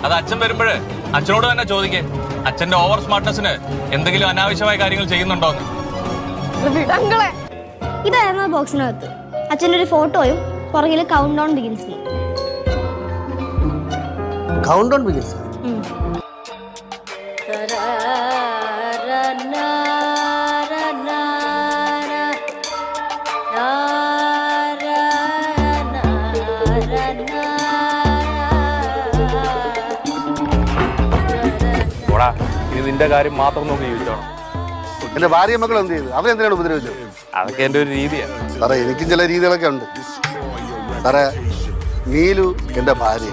അത് അച്ഛൻ വരുമ്പോഴേ അച്ഛനോട് തന്നെ ചോദിക്കേ, അച്ഛന്റെ ഓവർ സ്മാർട്ട്നെസ്സിന് എന്തെങ്കിലും അനാവശ്യമായ കാര്യങ്ങൾ ചെയ്യുന്നുണ്ടോന്ന്. ഇതായിരുന്നു ബോക്സിനകത്ത് അച്ഛൻ്റെ ഒരു ഫോട്ടോയും പുറകില് countdown begins. Countdown begins. ഇത് നിന്റെ കാര്യം മാത്രം നോക്കി ജീവിച്ചോണം. എന്റെ ഭാര്യ മക്കൾ എന്ത് ചെയ്തു? അവരെന്തിനാണ് ഉപദ്രവിച്ചത്? അതൊക്കെ എന്റെ ഒരു രീതിയാണ് സാറേ. എനിക്കും ചില രീതികളൊക്കെ ഉണ്ട് സാറേ. നീലു എന്റെ ഭാര്യ.